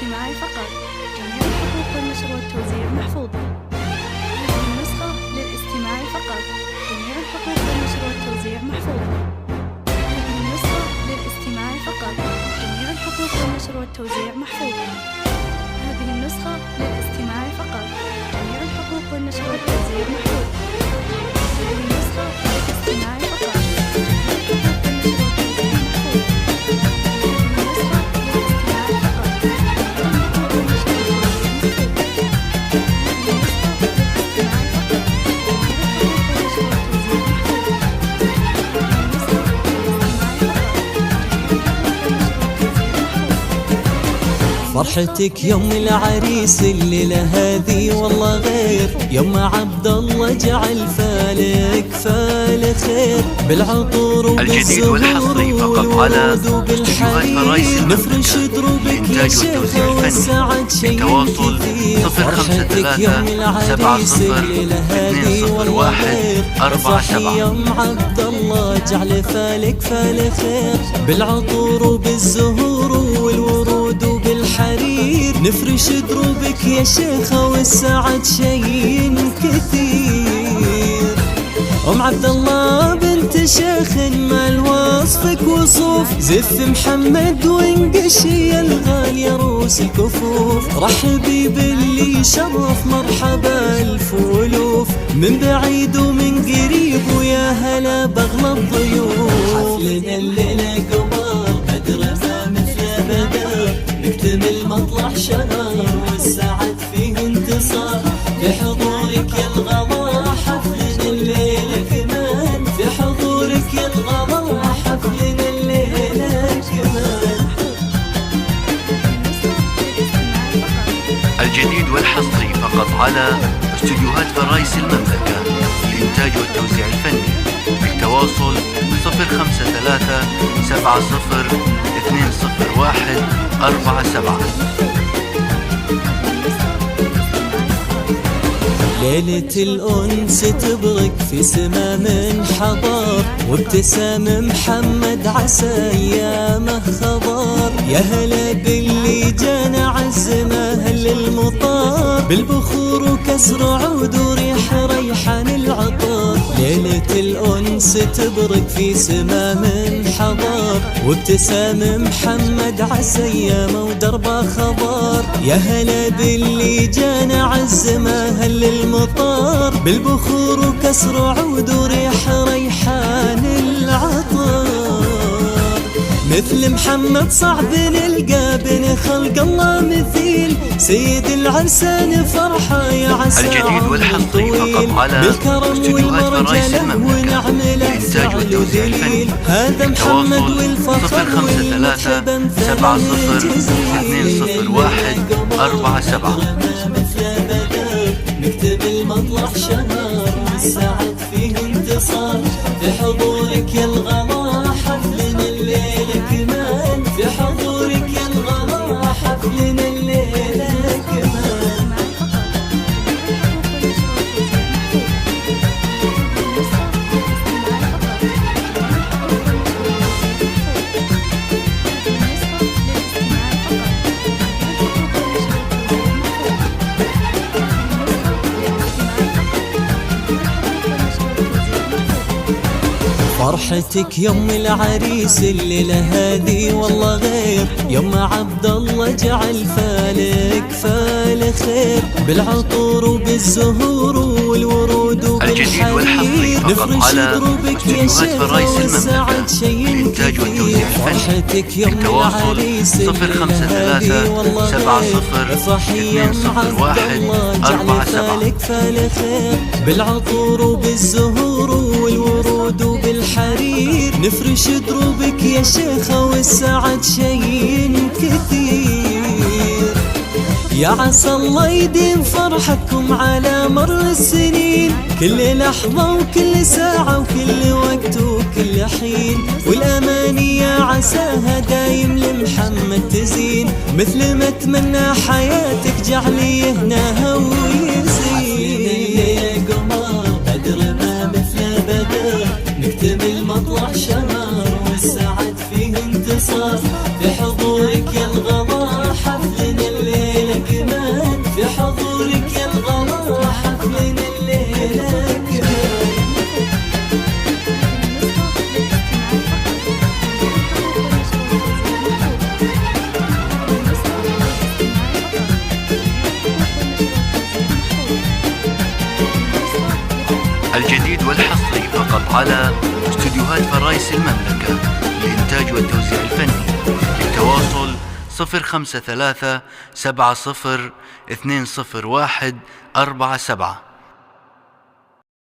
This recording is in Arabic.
الاستماع فقط. جميع الحقوق والنشر والتوزيع محفوظة. هذه النسخة للاستماع فقط. جميع الحقوق والنشر والتوزيع محفوظة. هذه النسخة للاستماع فقط. جميع الحقوق والنشر والتوزيع محفوظة. هذه النسخة للاستماع فقط. جميع الحقوق والنشر والتوزيع محفوظة. هذه النسخة للاستماع فقط. فرحتك يوم العريس الليلة هذه والله غير، يوم عبد الله جعل فالك فال خير، بالعطور وبالزهور والورود وبالحرير، نفرش دروبك يا شيخة والسعد شيء كثير. فرحتك يوم العريس الليلة هذه والله غير، افرحي يوم عبد الله جعل فالك فال خير، بالعطور وبالزهور والورود وبالحرير، نفرش دروبك يا شيخة والسعد شيء كثير. أم عبد الله بنت شيخ ما الوصفك وصوف، زف محمد وانقشي يا الغالية روس الكفوف، رحبي باللي شرف مرحبا الف ولوف، من بعيد ومن قريب ويا هلا بغلى الضيوف. حفلنا الليلة قمر بدر ما مثل بدر، نكتمل مطلع شهر والسعد فيه انتصار، في حضورك يا الغلا حفلنا الليلة كمان، في حضورك يا الغلا حفلنا الليلة كمان. الجديد والحصري فقط على استديوهات فرايس المملكة للإنتاج والتوزيع الفني. بالتواصل 053 70 201 47. ليلة الأنس تبرق في سما من حضار، وابتسام محمد عسى أيامه خضار، يا هلا باللي جانا عزمه هل المطار، بالبخور وكسر عود وريح ريحان العطار. ليلة الأنس تبرق في سما من حضار، وابتسام محمد عسى أيامه ودربه خضار، يا هلا باللي جانا عزمه هل المطار، بالبخور وكسر عود وريح ريحان العطار. مثل محمد صعب نلقى بين خلق الله مثيل، سيد العرسان فرحة يا عسى الجديد والحصري فقط على بالكرم والمرجلة ونعمله فعل ودليل، هذا محمد والفخر والمحبا فعل جزيل. 201 47. نكتب المطلع شهر والسعد فيه انتصار، في حضورك يا الغلا حفلنا الليلة كمان، في حضورك يا الغلا حفلنا الليلة كمان. فرحتك يوم العريس الليلة هذه والله غير، يوم عبد الله جعل فالك فال خير، بالعطور وبالزهور والورود وبالحرير، نفرش دروبك يا شيخة والسعد شيء كثير. فرحتك يوم العريس الليلة هذه والله غير، افرحي يوم عبد الله جعل فالك فال خير، بالعطور وبالزهور والورود وبالحرير، نفرش دروبك يا شيخة والسعد شيء كثير. يا عسى الله يديم فرحكم على مر السنين، كل لحظة وكل ساعة وكل وقت وكل حين، والأماني يا عساها دايم لمحمد تزين، مثل ما تمنى حياتك جعلي هناها ويزين. يا قمر بدر ما مثل بدر، نكتمل مطلع شهر والسعد فيه انتصار، في حضورك يا الغلا حفلنا الجديد والحصري فقط على استديوهات فرايس المملكة للإنتاج والتوزيع الفني. للتواصل 053 70 201 47.